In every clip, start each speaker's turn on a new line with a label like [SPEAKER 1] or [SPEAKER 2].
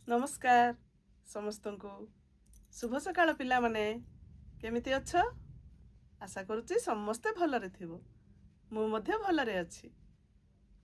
[SPEAKER 1] नमस्कार समस्तंकु शुभ सकाळ पिला माने केमिति अछ आशा करूची समस्ते भलरे थिबो मु मध्य भलरे अछि।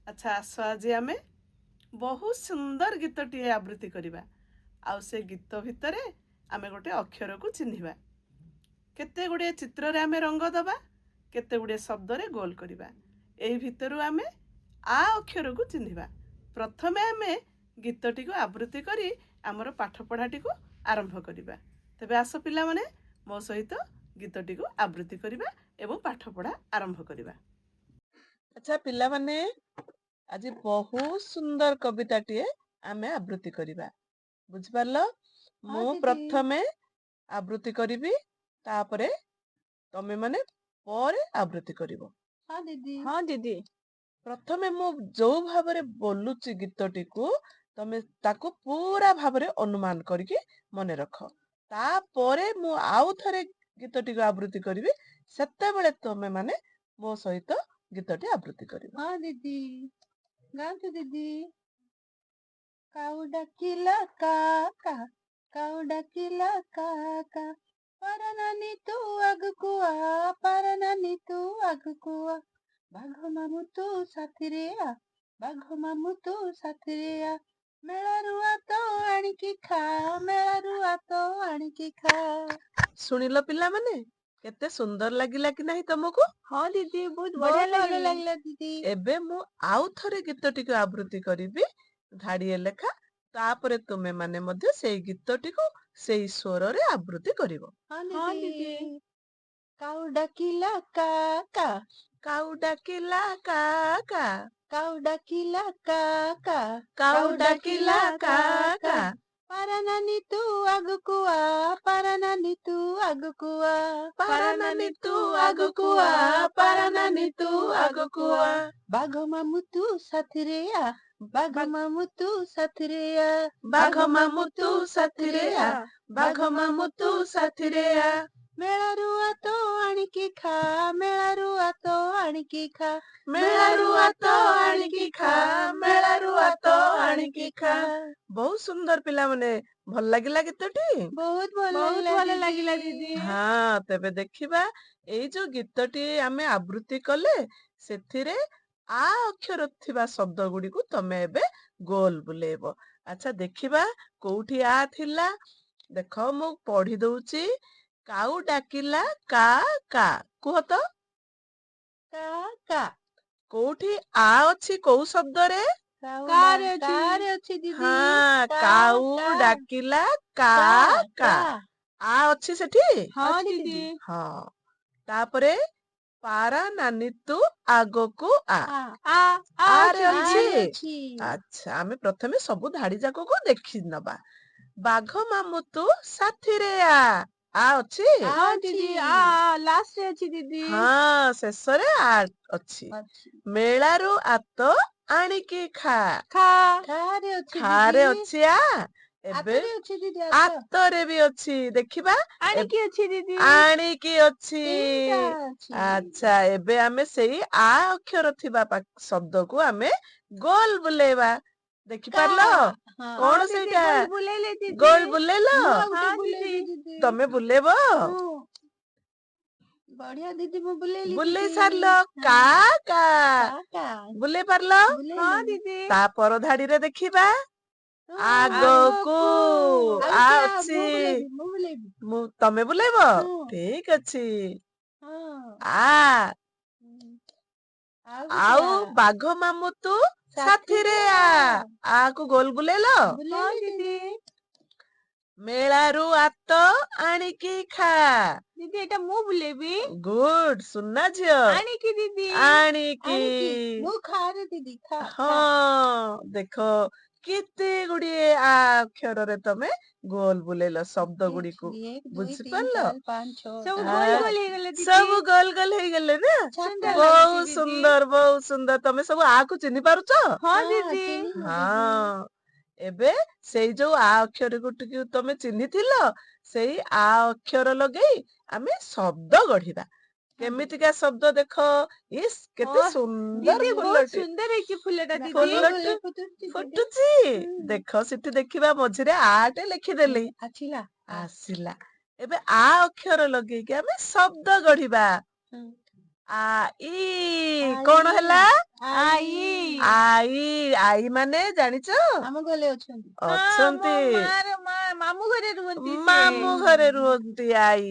[SPEAKER 1] अच्छा आस आज आमे बहुत सुंदर गीतटीए आवृत्ति करिबा आउ से गीत भितरे आमे गोटे अक्षर को चिन्हिबा केते गुडे चित्र रे आमे रंग दबा केते गुडे शब्द रे गोल करिबा एही भितरु आमे आ अक्षर को चिन्हिबा। प्रथमे आमे गीतटी को आवृत्ति करी आमर पाठ पढ़ाटी को आरंभ करिबा। तेबे आस पिला माने मो सहित गीतटी को आवृत्ति करिबा एवं पाठ पढ़ा आरंभ करिबा। अच्छा पिला माने आज बहुत सुंदर कविताटीए आमे आवृत्ति करिबा बुझि पारलो। मु प्रथमे आवृत्ति करिबी तापरे तमे माने परे आवृत्ति करिवो।
[SPEAKER 2] हाँ दीदी।
[SPEAKER 1] हाँ दीदी प्रथमे मु जो भाबरे बोलुची गीतटी को तमे ताको पूरा भाबरे अनुमान करके मने रख तापरे मु आउ थरे गीतटी को आवृत्ति करिवि सेते बेले तमे माने मो सहित गीतटी आवृत्ति करिवो।
[SPEAKER 2] हाँ दीदी गाँतु दीदी। काऊ डाकिला काका काऊ डाकिला काका परनानी तू आगुକୁ आ परनानी तू आगुକୁ आ बाघ मामू तू साथिरे आ बाघ मामू तू साथिरे आ मेळारू आतो आଣିକି खा मेळारू आतो आଣିକି खा।
[SPEAKER 1] सुनिलो पिला माने केते सुंदर लागिला कि नाही तुमको?
[SPEAKER 2] हाँ दीदी बहुत बढ़िया
[SPEAKER 1] बहुत
[SPEAKER 2] लागला दीदी।
[SPEAKER 1] एबे मु आउ थरे गीतटी को आवृत्ति करिबी धाड़िए लेखा तापरे तुमे माने मध्य सेई गीतटी को सेई स्वर रे आवृत्ति करिवो।
[SPEAKER 2] हाँ दीदी। काऊ डाकिला काका
[SPEAKER 1] काऊ डाकिला काका
[SPEAKER 2] काऊ डाकिला काका
[SPEAKER 1] काऊ डाकिला काका
[SPEAKER 2] परनानी तू आगुକୁ आ परनानी तू आगुକୁ आ
[SPEAKER 1] परनानी तू आगुକୁ आ परनानी तू आगुକୁ आ
[SPEAKER 2] बाघ मामू तू साथिरे आ बाघ मामू तू साथिरे आ
[SPEAKER 1] बाघ मामू तू साथिरे आ बाघ मामू तू साथिरे आ
[SPEAKER 2] मेळारू आतो आଣିକି खा मेळारू आतो आଣିକି खा
[SPEAKER 1] मेळारू आतो आଣିକି खा मेळारू आतो आଣିକି खा। बहुत सुंदर पिला माने भल लागिला गीतटी
[SPEAKER 2] बहुत भल लागिला दीदी।
[SPEAKER 1] हाँ तेबे देखिबा एई जो गीतटी आमे आवृत्ति कले सेथिरे आ अक्षर थिबा शब्द गुडी को तमे एबे गोल बुलेबो। अच्छा देखिबा कोउठी आ थिला देखो मु पढ़ी दउची काऊ डाकिला का का कुह तो
[SPEAKER 2] काका
[SPEAKER 1] कोउठी आ अछि कोउ शब्द रे?
[SPEAKER 2] कारे अछि दीदी।
[SPEAKER 1] हाँ काऊ डाकिला का का आ अछि सेठी?
[SPEAKER 2] हाँ दीदी।
[SPEAKER 1] हाँ तापरे पारा नानी तू आगो को आ रे अछि। अच्छा आमे प्रथमे सबु धाड़ी जाको को देखि नबा। बाघ मामू तू साथी रे आ अछि?
[SPEAKER 2] हाँ दीदी आ लास्ट रे अछि दीदी।
[SPEAKER 1] हाँ शेष रे आ अछि। मेळारू आतो आଣିକି खा खारे अछि आ एबे आतरे भी अछि देखिबा
[SPEAKER 2] आଣିକି अछि दीदी।
[SPEAKER 1] आଣିକି अछि। अच्छा एबे आमे सेई आ अक्षर थिबा शब्द को आमे गोल बुलेबा देखि पारलो कोन सेटा गोल बुलेलो तमे बुलेबो
[SPEAKER 2] बढ़िया दीदी मु बुलेली
[SPEAKER 1] बुले सारलो का का बुले पारलो?
[SPEAKER 2] हाँ दीदी।
[SPEAKER 1] ता पर धाड़ी रे देखिबा आगो को आ अछि तमे बुलेबो ठीक अछि। आ आउ बाघ मामू तू साथी रे आ को गोल बुलेलो?
[SPEAKER 2] हाँ दीदी।
[SPEAKER 1] मेळारू आतो आଣିକି खा
[SPEAKER 2] दीदी एटा मु बुलेबी।
[SPEAKER 1] गुड सुनना झियो
[SPEAKER 2] आଣିକି दीदी
[SPEAKER 1] आଣିକି
[SPEAKER 2] मु खा रे दीदी खा।
[SPEAKER 1] हाँ देखो केते गुड़िए आ अक्षर रे तमे गोल बुलेलो शब्द गुडी को बुझि पारलो? सब गोल गोल हे गेले ना बहुत सुंदर तमे सब आ को चिन्हि पारुचो?
[SPEAKER 2] हाँ दीदी।
[SPEAKER 1] हाँ एबे सेई जो आ अक्षर गुटी तमे चिन्हि थिलो सेई आ अक्षर लगेई आमे शब्द गढ़िबा। କେମିତିକା ଶବ୍ଦ ଦେଖ। ଇସ୍ କେତେ
[SPEAKER 2] ହଁ,
[SPEAKER 1] ସୁନ୍ଦର
[SPEAKER 2] ଦିଦି ବହୁତ
[SPEAKER 1] ଫୁଲଟି
[SPEAKER 2] ସୁନ୍ଦର ହେଇଛି ଫୁଲଟା ଦିଦି।
[SPEAKER 1] ଫୁଲଟି ଫୁଟୁଛି। ଦେଖ ସେଠି ଦେଖିବା ମଝିରେ ଆଟେ ଲେଖିଦେଲି,
[SPEAKER 2] ଆସିଲା
[SPEAKER 1] ଆସିଲା। ଏବେ ଆ ଅକ୍ଷର ଲଗେଇକି ଆମେ ଶବ୍ଦ ଗଢିବା। ଆଇ କଣ ହେଲା?
[SPEAKER 2] I
[SPEAKER 1] I. ଆଇ ମାନେ ଜାଣିଛ?
[SPEAKER 2] ଆମ ଘରେ ଅଛନ୍ତି।
[SPEAKER 1] ଅଛନ୍ତି।
[SPEAKER 2] ମାମୁଁ ଘରେ ରୁହନ୍ତି ସେ।
[SPEAKER 1] ମାମୁଁ ଘରେ ରୁହନ୍ତି ଆଈ।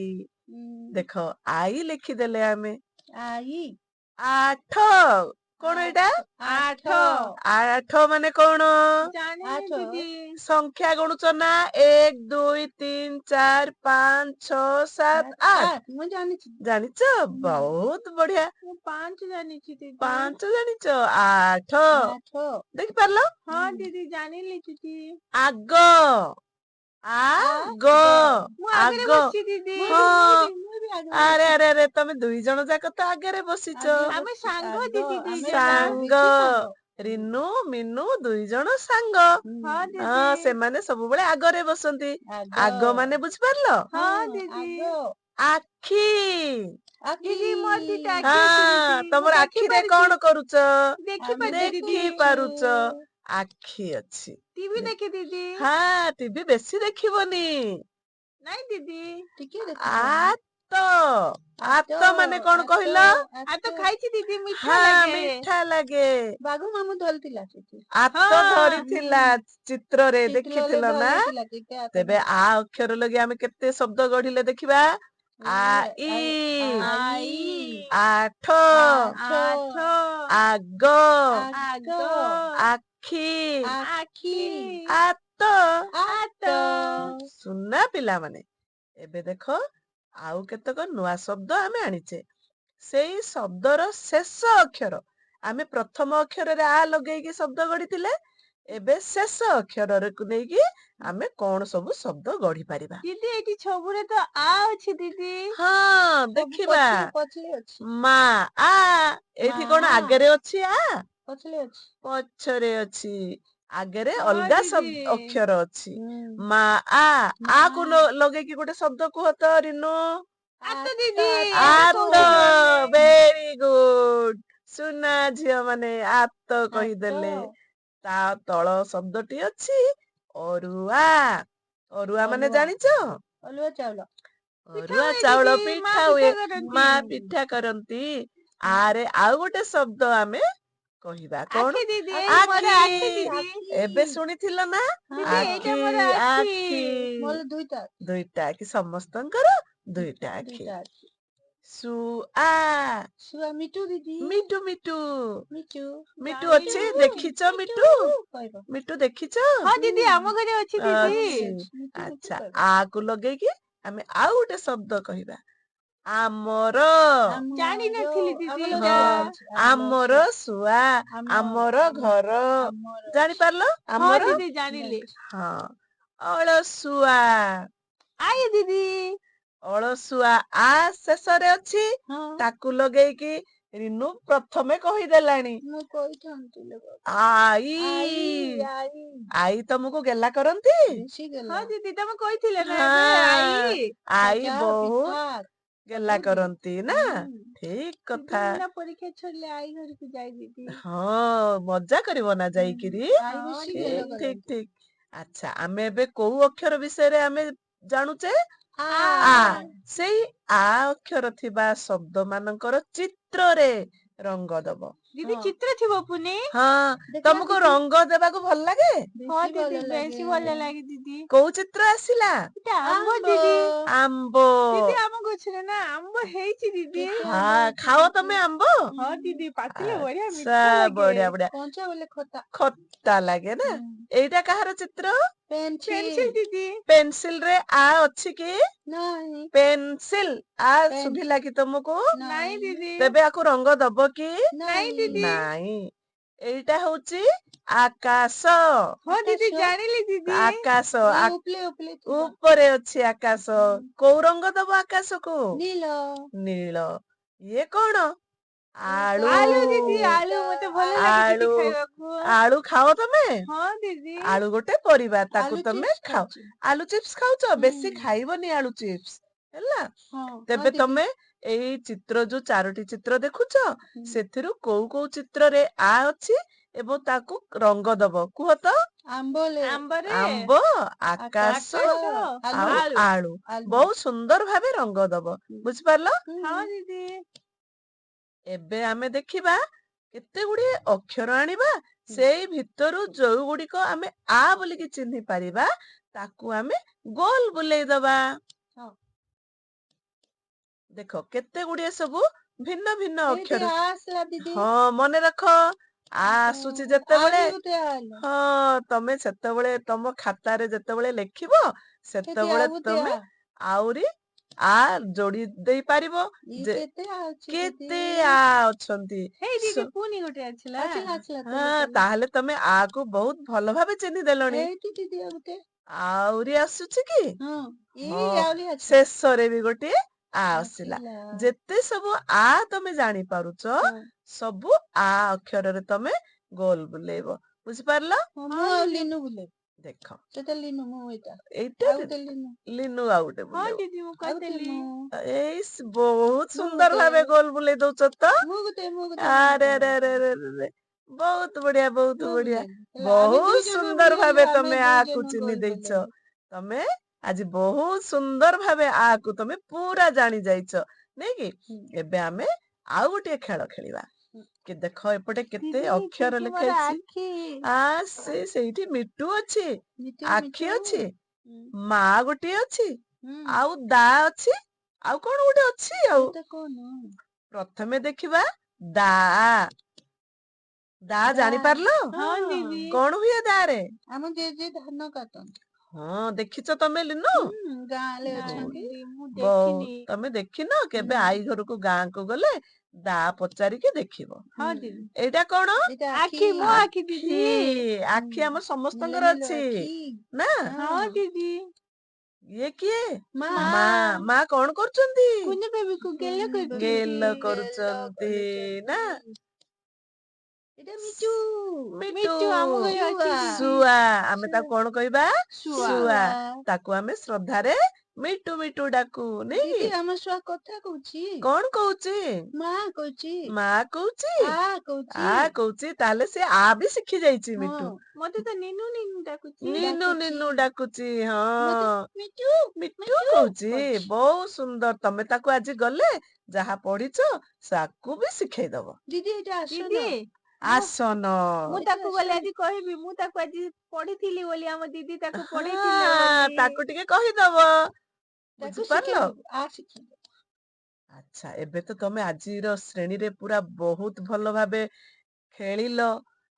[SPEAKER 2] ହୁଁ।
[SPEAKER 1] ଦେଖ ଆଈ ଲେଖିଦେଲେ ଆମେ।
[SPEAKER 2] ଆଇ
[SPEAKER 1] ଆଠ କଣ ଏଇଟା?
[SPEAKER 2] ଆଠ
[SPEAKER 1] ଆଠ ମାନେ କଣ?
[SPEAKER 2] ଜାଣିନି ଦିଦି।
[SPEAKER 1] ସଂଖ୍ୟା ଗଣୁଛ ନା? 1 2 3 4 5 6 7 8।
[SPEAKER 2] ମୁଁ ଜାଣିଛି।
[SPEAKER 1] ଜାଣିଛ? ବହୁତ ବଢିଆ।
[SPEAKER 2] ମୁଁ 5 ଜାଣିଛି ଦିଦି।
[SPEAKER 1] 5 ଜାଣିଛ? 8
[SPEAKER 2] ଆଠ
[SPEAKER 1] ଦେଖିପାରିଲ?
[SPEAKER 2] ହଁ ଦିଦି ଜାଣିଲି ଦିଦି।
[SPEAKER 1] ଆଗ ଆଗ
[SPEAKER 2] ମୁଁ ଆଗରେ
[SPEAKER 1] ଆଗ।
[SPEAKER 2] ବସିଛି ଦିଦି।
[SPEAKER 1] ହଁ।
[SPEAKER 2] ମୁଁ ବି ଆଗରେ
[SPEAKER 1] ଆରେ
[SPEAKER 2] ବସିଛି।
[SPEAKER 1] ଆରେ ଆରେ ତମେ 2 ଜଣ ଯାକ ତ ଆଗରେ ବସିଛ।
[SPEAKER 2] ଆମେ ସାଙ୍ଗ ଦିଦି 2 ଜଣ।
[SPEAKER 1] ସାଙ୍ଗ। ରିନୁ ମିନୁ 2 ଜଣ ସାଙ୍ଗ।
[SPEAKER 2] ହଁ
[SPEAKER 1] ହଁ
[SPEAKER 2] ଦିଦି।
[SPEAKER 1] ସେମାନେ ସବୁବେଳେ ଆଗରେ ବସନ୍ତି। ଆଗ ମାନେ ବୁଝିପାରିଲ?
[SPEAKER 2] ହଁ ଦିଦି।
[SPEAKER 1] ଆଖି।
[SPEAKER 2] ଦିଦି ମୋର 2ଟା ଆଖି ଅଛି
[SPEAKER 1] ହଁ
[SPEAKER 2] ଦିଦି। ମୁଁ
[SPEAKER 1] ତମର
[SPEAKER 2] ଦେଖି
[SPEAKER 1] ଆଖିରେ
[SPEAKER 2] ପାରୁଛି।
[SPEAKER 1] କଣ କରୁଛ?
[SPEAKER 2] ଦେଖିପାରୁଛି ଦିଦି।
[SPEAKER 1] ଦେଖି ପାରୁଛ। ଆଖି ଅଛି।
[SPEAKER 2] ଟିଭି ଦେଖେ ଦିଦି।
[SPEAKER 1] ହଁ ଟିଭି ବେଶୀ ଦେଖିବନି।
[SPEAKER 2] ନାଇଁ ଦିଦି।
[SPEAKER 1] ଆତ ଆତ ମାନେ କଣ କହିଲ?
[SPEAKER 2] ଆତ ଖାଇଛି ଦିଦି ମିଠା
[SPEAKER 1] ହଁ
[SPEAKER 2] ଲାଗେ।
[SPEAKER 1] ମିଠା ଲାଗେ।
[SPEAKER 2] ବାଘ ମାମୁଁ ଧରିଥିଲା ସେଠି।
[SPEAKER 1] ଆତ ଧରିଥିଲା ଚିତ୍ରରେ
[SPEAKER 2] ଚିତ୍ରରେ
[SPEAKER 1] ଦେଖିଥିଲ ନା?
[SPEAKER 2] ଧରିଥିଲା କେତେ ହାତ
[SPEAKER 1] ତେବେ ଆ ଅକ୍ଷର ଲଗେଇ ଆମେ କେତେ ଶବ୍ଦ ଗଢିଲେ ଦେଖିବା? ଆଇ
[SPEAKER 2] ଆଇ
[SPEAKER 1] ଆଠ
[SPEAKER 2] ଆଠ
[SPEAKER 1] ଆଗ
[SPEAKER 2] ଆଗ
[SPEAKER 1] ଆଖି
[SPEAKER 2] ଆଖି
[SPEAKER 1] ଆତ।
[SPEAKER 2] ଆତ।
[SPEAKER 1] ସୁନା ପିଲାମାନେ ଏବେ ଦେଖ ଆଉ କେତେକ ନୂଆ ଶବ୍ଦ ଆମେ ଆଣିଛେ। ସେଇ ଶବ୍ଦର ଶେଷ ଅକ୍ଷର ଆମେ ପ୍ରଥମ ଅକ୍ଷରରେ ଆ ଲଗେଇକି ଶବ୍ଦ ଗଢିଥିଲେ। ଏବେ ଶେଷ ଅକ୍ଷରକୁ ନେଇକି ଆମେ କଣ ସବୁ ଶବ୍ଦ ଗଢି ପାରିବା?
[SPEAKER 2] ଦିଦି ଏଇଠି ସବୁରେ ତ ଆ ଅଛି ଦିଦି।
[SPEAKER 1] ହଁ ଦେଖିବା।
[SPEAKER 2] ପଛରେ ଅଛି।
[SPEAKER 1] ମା ଆ ଏଇଠି କଣ ଆଗରେ ଅଛି ଆ?
[SPEAKER 2] ପଛରେ ଅଛି।
[SPEAKER 1] ପଛରେ ଅଛି। ଆଗରେ
[SPEAKER 2] ହଁ
[SPEAKER 1] ଅଲଗା
[SPEAKER 2] ଦିଦି।
[SPEAKER 1] ଅକ୍ଷର ଅଛି। ମା ଆ କୁ ଲଗେଇକି ଗୋଟେ ଶବ୍ଦ କୁହ ତ ରିନୁ।
[SPEAKER 2] ଆତ ଦିଦି ଏବେ
[SPEAKER 1] ଆତ
[SPEAKER 2] କହୁଥିଲୁ ଆମେ।
[SPEAKER 1] Very good. ସୁନା ଝିଅ ମାନେ ଆତ
[SPEAKER 2] ଆତ
[SPEAKER 1] କହିଦେଲେ। ତା ତଳ ଶବ୍ଦଟି ଅଛି ଅରୁଆ। ଅରୁଆ ମାନେ ଜାଣିଛ?
[SPEAKER 2] ଅରୁଆ ଚାଉଳ। ପିଠା
[SPEAKER 1] ଅରୁଆ
[SPEAKER 2] ହୁଏ
[SPEAKER 1] ଚାଉଳ
[SPEAKER 2] ଦିଦି ମା
[SPEAKER 1] ପିଠା ହୁଏ।
[SPEAKER 2] ପିଠା କରନ୍ତି।
[SPEAKER 1] ମା ପିଠା କରନ୍ତି। ଆରେ ଆଉ ଗୋଟେ ଶବ୍ଦ ଆମେ କହିବା କଣ?
[SPEAKER 2] ଆଖି ଦିଦି ଏଇ ମୋର
[SPEAKER 1] ଆଖି।
[SPEAKER 2] ଦିଦି।
[SPEAKER 1] ଏବେ ଶୁଣିଥିଲ ନା?
[SPEAKER 2] ଦିଦି ଏଇଟା
[SPEAKER 1] ଆଖି
[SPEAKER 2] ମୋର
[SPEAKER 1] ଆଖି।
[SPEAKER 2] ମୋର ଦୁଇଟା।
[SPEAKER 1] ଦୁଇଟା ଆଖି ସମସ୍ତଙ୍କର ଦୁଇଟା ଆଖି।
[SPEAKER 2] ଦୁଇଟା ଅଛି।
[SPEAKER 1] ଶୁଆ
[SPEAKER 2] ଶୁଆ ମିଟୁ ଦିଦି।
[SPEAKER 1] ମିଟୁ ମିଟୁ।
[SPEAKER 2] ମିଟୁ
[SPEAKER 1] ମିଟୁ
[SPEAKER 2] ଜାଣିଲୁ
[SPEAKER 1] ଅଛି ଦେଖିଛ ମିଟୁ?
[SPEAKER 2] କହିବ।
[SPEAKER 1] ମିଟୁ ଦେଖିଛ?
[SPEAKER 2] ହଁ ଦିଦି ଆମ ଘରେ ଅଛି ଦିଦି। ମିଟୁ ମିଟୁ
[SPEAKER 1] ଆଚ୍ଛା
[SPEAKER 2] କହିବ।
[SPEAKER 1] ଆ କୁ ଲଗେଇକି ଆମେ ଆଉ ଗୋଟେ ଶବ୍ଦ କହିବା। ଆମର।
[SPEAKER 2] ଜାଣିନଥିଲି ଦିଦି
[SPEAKER 1] ହଁ
[SPEAKER 2] ଏଇଟା।
[SPEAKER 1] ଆମର ଶୁଆ ଆମର ଘର। ଜାଣିପାରିଲ
[SPEAKER 2] ହଁ
[SPEAKER 1] ଆମର?
[SPEAKER 2] ଦିଦି ଜାଣିଲି।
[SPEAKER 1] ହଁ ଅଳସୁଆ।
[SPEAKER 2] ଆଇ ଦିଦି।
[SPEAKER 1] ଅଳସୁଆ ଆ ଶେଷରେ ଅଛି। ତାକୁ ଲଗେଇକି ରିନୁ ପ୍ରଥମେ କହିଦେଲାଣି।
[SPEAKER 2] ମୁଁ କହିଥାନ୍ତି ଲୋ।
[SPEAKER 1] ଆଇ ଆଈ ତମକୁ ଗେଲା କରନ୍ତି?
[SPEAKER 2] ହଁ ଦିଦି ତମେ କହିଥିଲେ ନା ଏବେ
[SPEAKER 1] ହଁ
[SPEAKER 2] ଆଇ।
[SPEAKER 1] ଆଈ ବହୁତ ଗେଲା କରନ୍ତି ନା ଠିକ କଥା।
[SPEAKER 2] ପରୀକ୍ଷା ସରିଲେ ଆଈ ଘରକୁ ଯାଏ ଦିଦି।
[SPEAKER 1] ହଁ ମଜା କରିବ ନା ଯାଇକିରି ଠିକ ଠିକ ଠିକ। ଆଚ୍ଛା ଆମେ ଏବେ କୋଉ ଅକ୍ଷର ବିଷୟରେ ଆମେ ଜାଣୁଛେ? ଆ ସେଇ ଆ ଅକ୍ଷର ଥିବା ଶବ୍ଦ ମାନଙ୍କର ଚିତ୍ରରେ ରଙ୍ଗ ଦବ।
[SPEAKER 2] ଦିଦି ଚିତ୍ର ଥିବ ପୁନି?
[SPEAKER 1] ହଁ ତମକୁ ରଙ୍ଗ ଦେବାକୁ ଭଲ ଲାଗେ?
[SPEAKER 2] ହଁ ଦିଦି ବେଶୀ ଭଲ ଲାଗେ ଦିଦି।
[SPEAKER 1] କୋଉ ଚିତ୍ର ଆସିଲା?
[SPEAKER 2] ଏଟା ଆମ୍ବ ଦିଦି।
[SPEAKER 1] ଆମ୍ବ।
[SPEAKER 2] ଦିଦି ଆମ ଗଛରେ ନା ଆମ୍ବ ହେଇଛି ଦିଦି।
[SPEAKER 1] ହଁ ଖାଅ ତମେ ଆମ୍ବ?
[SPEAKER 2] ହଁ ଦିଦି ପାଚିଲେ ବଢିଆ
[SPEAKER 1] ଆଚ୍ଛା
[SPEAKER 2] ମିଠା ଲାଗେ।
[SPEAKER 1] ବଢିଆ ବଢିଆ।
[SPEAKER 2] କଞ୍ଚା ବେଳେ ଖଟା।
[SPEAKER 1] ଖଟା ଲାଗେ ନା? ଏଇଟା କାହାର ଚିତ୍ର?
[SPEAKER 2] ପେନ୍ସିଲ ଦିଦି।
[SPEAKER 1] ପେନସିଲ ରେ ଆ ଅଛି କି?
[SPEAKER 2] ନାଇଁ।
[SPEAKER 1] ପେନସିଲ ଆ ଶୁଭିଲା କି ତମକୁ?
[SPEAKER 2] ନାଇଁ ଦିଦି।
[SPEAKER 1] ତେବେ ଆକୁ ରଙ୍ଗ ଦବ କି?
[SPEAKER 2] ନାଇଁ ଦିଦି।
[SPEAKER 1] ନାଇଁ ଏଇଟା ହଉଛି ଆକାଶ।
[SPEAKER 2] ହଁ ଦିଦି ଜାଣିଲି ଦିଦି।
[SPEAKER 1] ଆକାଶ
[SPEAKER 2] ଏ ଉପଲେ ଉପଲେ ଥିବ।
[SPEAKER 1] ଉପରେ ଅଛି ଆକାଶ। କୋଉ ରଙ୍ଗ ଦବ ଆକାଶକୁ?
[SPEAKER 2] ନୀଳ।
[SPEAKER 1] ନୀଳ। ଇଏ କଣ? ଆଳୁ
[SPEAKER 2] ଦିଦି ଆଳୁ ମତେ ଭଲ ଲାଗେ ଦିଦି
[SPEAKER 1] ଆଳୁ
[SPEAKER 2] ଖାଇବାକୁ।
[SPEAKER 1] ଆଳୁ ଖାଅ ତମେ?
[SPEAKER 2] ହଁ ଦିଦି।
[SPEAKER 1] ଆଳୁ ଗୋଟେ ପରିବା ତାକୁ
[SPEAKER 2] ଆଳୁ
[SPEAKER 1] ତମେ
[SPEAKER 2] ଚିପ୍ସ
[SPEAKER 1] ଖାଅ।
[SPEAKER 2] ଖାଉଛି।
[SPEAKER 1] ଆଳୁ ଚିପ୍ସ ଖାଉଛ ବେଶୀ ଖାଇବନି ଆଳୁ ଚିପ୍ସ ହେଲା।
[SPEAKER 2] ହଁ ହଁ
[SPEAKER 1] ତେବେ
[SPEAKER 2] ଦିଦି।
[SPEAKER 1] ତମେ ଏଇ ଚିତ୍ର ଯୋଉ 4ଟି ଚିତ୍ର ଦେଖୁଛ ସେଥିରୁ କୋଉ କୋଉ ଚିତ୍ରରେ ଆ ଅଛି ଏବଂ ତାକୁ ରଙ୍ଗ ଦବ କୁହ ତ?
[SPEAKER 2] ଆମ୍ବରେ
[SPEAKER 1] ଆମ୍ବ, ଆକାଶ ଆଉ ଆଳୁ ବହୁତ ସୁନ୍ଦର ଭାବେ ରଙ୍ଗ ଦବ। ବୁଝିପାରିଲ?
[SPEAKER 2] ହଁ ଦିଦି।
[SPEAKER 1] ଏବେ ଆମେ ଦେଖିବା କେତେ ଗୁଡିଏ ଅକ୍ଷର ଆଣିବା ସେଇ ଭିତରୁ ଯୋଉ ଗୁଡିକ ଆମେ ଆ ବୋଲିକି ଚିହ୍ନି ପାରିବା ତାକୁ ଆମେ ଗୋଲ ବୁଲେଇ ଦବା। ଦେଖ କେତେ ଗୁଡିଏ ସବୁ ଭିନ୍ନ ଭିନ୍ନ ଅକ୍ଷର। ହଁ ମନେ ରଖ ଆ ଆସୁଛି ଯେତେବେଳେ ହଁ ତମେ ସେତେବେଳେ ତମ ଖାତାରେ ଯେତେବେଳେ ଲେଖିବ ସେତେବେଳେ ତମେ ଆହୁରି ଆ ଯୋଡି ଦେଇ ପାରିବ ଯେ କେତେ ଆ ଅଛନ୍ତି।
[SPEAKER 2] ପୁଣି ଗୋଟେ ଆସିଲା।
[SPEAKER 1] ହଁ ତାହେଲେ ତମେ ଆ କୁ ବହୁତ ଭଲ ଭାବେ ଚିହ୍ନି ଦେଲଣି। ଆହୁରି ଆସୁଛି କି? ହଁ ଶେଷରେ ବି ଗୋଟେ ଆ ଆସିଲା। ଯେତେ ସବୁ ଆ ତମେ ଜାଣିପାରୁଛ ସବୁ ଆ ଅକ୍ଷରରେ ତମେ ଗୋଲ ବୁଲେଇବ। ବୁଝିପାରିଲ? ଦେଖ ଏଇଟା ଲିନୁ ଆଉ ଗୋଟେ ବୁଲେଇବ। ଏଇ ବହୁତ ସୁନ୍ଦର ଭାବେ ଗୋଲ ବୁଲେଇ ଦଉଛ ତ। ଆରେ ଆରେ ଆରେ ଆରେ ଆରେ ବହୁତ ବଢିଆ ବହୁତ ବଢିଆ। ବହୁତ ସୁନ୍ଦର ଭାବେ ତମେ ଆ କୁ ଚିହ୍ନି ଦେଇଛ। ତମେ ଆଜି ବହୁତ ସୁନ୍ଦର ଭାବେ ଆ କୁ ତମେ ପୁରା ଜାଣି ଯାଇଛ ନାଇଁ କି? ଏବେ ଆମେ ଆଉ ଗୋଟିଏ ଖେଳ ଖେଳିବା। କି ଦେଖ ଏପଟେ କେତେ ଅକ୍ଷର ଲେଖା ହେଇଛି। ଆ ସେଇଠି ମିଟୁ ଅଛି, ଆଖି ଅଛି, ମା ଗୋଟିଏ ଅଛି, ଆଉ ଦା ଅଛି, ଆଉ କଣ ଗୋଟେ ଅଛି ଆଉ। ପ୍ରଥମେ ଦେଖିବା ଦା। ଦା ଜାଣିପାରିଲ? କଣ ହୁଏ ଦା ରେ?
[SPEAKER 2] ଆମ ଜେଜେ ଧାନ କାଟନ୍ତି।
[SPEAKER 1] ହଁ ଦେଖିଛ ତମେ ଲିନୁ?
[SPEAKER 2] ଗାଁରେ ଅଛନ୍ତି।
[SPEAKER 1] ତମେ ଦେଖିନ କେବେ ଆଈ ଘରକୁ ଗାଁକୁ ଗଲେ ଦା ପଚାରିକି ଦେଖିବ। ଏଇଟା କଣ?
[SPEAKER 2] ଆଖି
[SPEAKER 1] ଆଖି ଆମ ସମସ୍ତଙ୍କର ଅଛି ନା? ଇଏ କିଏ? ମା କଣ କରୁଛନ୍ତି? ଗେଲ କରୁଛନ୍ତି ନା? ମିଟୁ ଶୁଆ ଆମେ ତାକୁ କଣ କହିବା? ଶୁଆ। ତାକୁ ଆମେ ଶ୍ରଦ୍ଧାରେ ମିଟୁ ମିଟୁ ଡାକୁ ନାଇଁ କି?
[SPEAKER 2] ଆମ ଶୁଆ କଥା କହୁଛି।
[SPEAKER 1] କଣ କହୁଛି?
[SPEAKER 2] ମା କହୁଛି।
[SPEAKER 1] ମା କହୁଛି? ଆ କହୁଛି ତାହେଲେ ସେ ଆ ବି ଶିଖି ଯାଇଛି ମିଟୁ।
[SPEAKER 2] ମତେ ତ ନିନୁ ନିନୁ ଡାକୁଛି।
[SPEAKER 1] ନିନୁ ନିନୁ ଡାକୁଛି। ହଁ ମିଟୁ କହୁଛି। ବହୁତ ସୁନ୍ଦର। ତମେ ତାକୁ ଆଜି ଗଲେ ଯାହା ପଢିଛ ତାକୁ ବି ଶିଖେଇ ଦବ।
[SPEAKER 2] ଦିଦି
[SPEAKER 1] ଆସନ।
[SPEAKER 2] ମୁଁ ତାକୁ ଗଲେ ଆଜି କହିବି ମୁଁ ତାକୁ ଆଜି ପଢିଥିଲି ବୋଲି ଆମ ଦିଦି ତାକୁ ପଢେଇଥିଲେ
[SPEAKER 1] ହଁ
[SPEAKER 2] ବୋଲି।
[SPEAKER 1] ତାକୁ ଟିକେ କହିଦବ। ବୁଝିପାରିଲ? ଆଚ୍ଛା ଏବେ ତ ତମେ ଆଜିର ଶ୍ରେଣୀରେ ପୁରା ବହୁତ ଭଲ ଭାବେ ଖେଳିଲ,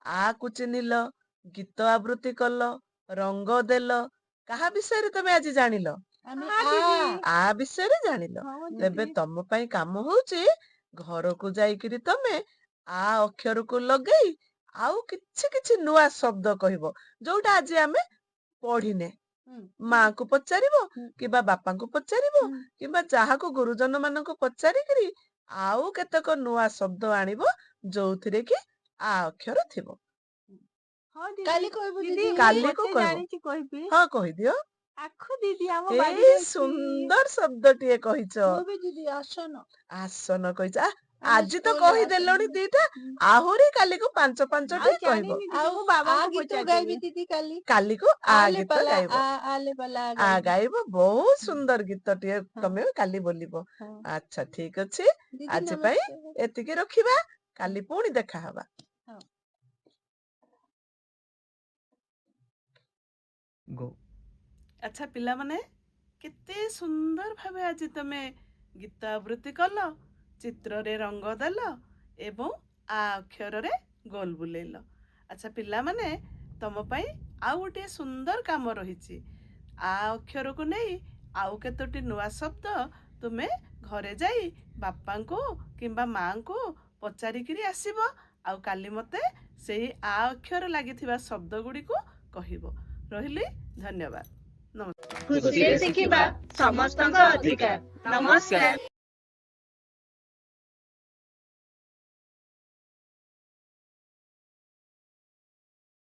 [SPEAKER 1] ଆ କୁ ଚିହ୍ନିଲ, ଗୀତ ଆବୃତ୍ତି କଲ, ରଙ୍ଗ ଦେଲ। କାହା ବିଷୟରେ ତମେ ଆଜି ଜାଣିଲ? ଆ ବିଷୟରେ ଜାଣିଲ। ତେବେ ତମ ପାଇଁ କାମ ହଉଛି ଘରକୁ ଯାଇକିରି ତମେ ଆ ଅକ୍ଷରକୁ ଲଗେଇ ଆଉ କିଛି କିଛି ନୂଆ ଶବ୍ଦ କହିବ ଯୋଉଟା ଆଜି ଆମେ ପଢିନେ। ମାଙ୍କୁ ପଚାରିବ କିମ୍ବା ବାପାଙ୍କୁ ପଚାରିବ କିମ୍ବା ଯାହାକୁ ଗୁରୁଜନ ମାନଙ୍କୁ ପଚାରିକିରି ଆଉ କେତେକ ନୂଆ ଶବ୍ଦ ଆଣିବ ଯୋଉଥିରେ କି ଆ ଅକ୍ଷର ଥିବ।
[SPEAKER 2] କାଲି କହିବୁ ଦିଦି।
[SPEAKER 1] କାଲିକୁ କହିବ। ହଁ କହିଦିଅ। ଏଇ ସୁନ୍ଦର ଶବ୍ଦଟିଏ କହିଛ। ଆସନ କହିଛ। ଆଜି ତ କହିଦେଲଣି ଦିଟା ଆହୁରି କାଲିକୁ ପାଞ୍ଚ ପାଞ୍ଚଟି କହିବ। କାଲିକୁ ଆ ଗୀତ ଗାଇବ। ଆ ଗାଇବ ବହୁତ ସୁନ୍ଦର ଗୀତଟିଏ ତମେ କାଲି ବୋଲିବ। ଆଚ୍ଛା ଠିକ ଅଛି ଆଜି ପାଇଁ ଏତିକି ରଖିବା କାଲି ପୁଣି ଦେଖାହବା। ଆଚ୍ଛା ପିଲାମାନେ କେତେ ସୁନ୍ଦର ଭାବେ ଆଜି ତମେ ଗୀତ ଆବୃତ୍ତି କଲ, ଚିତ୍ରରେ ରଙ୍ଗ ଦେଲ ଏବଂ ଆ ଅକ୍ଷରରେ ଗୋଲ ବୁଲେଇଲ। ଆଚ୍ଛା ପିଲାମାନେ ତମ ପାଇଁ ଆଉ ଗୋଟିଏ ସୁନ୍ଦର କାମ ରହିଛି। ଆ ଅକ୍ଷରକୁ ନେଇ ଆଉ କେତୋଟି ନୂଆ ଶବ୍ଦ ତୁମେ ଘରେ ଯାଇ ବାପାଙ୍କୁ କିମ୍ବା ମାଙ୍କୁ ପଚାରିକିରି ଆସିବ ଆଉ କାଲି ମତେ ସେଇ ଆ ଅକ୍ଷର ଲାଗିଥିବା ଶବ୍ଦ ଗୁଡ଼ିକୁ କହିବ। ରହିଲି ଧନ୍ୟବାଦ।
[SPEAKER 3] ଖୁସିରେ ଶିଖିବା ସମସ୍ତଙ୍କ ଅଧିକାର। ନମସ୍କାର।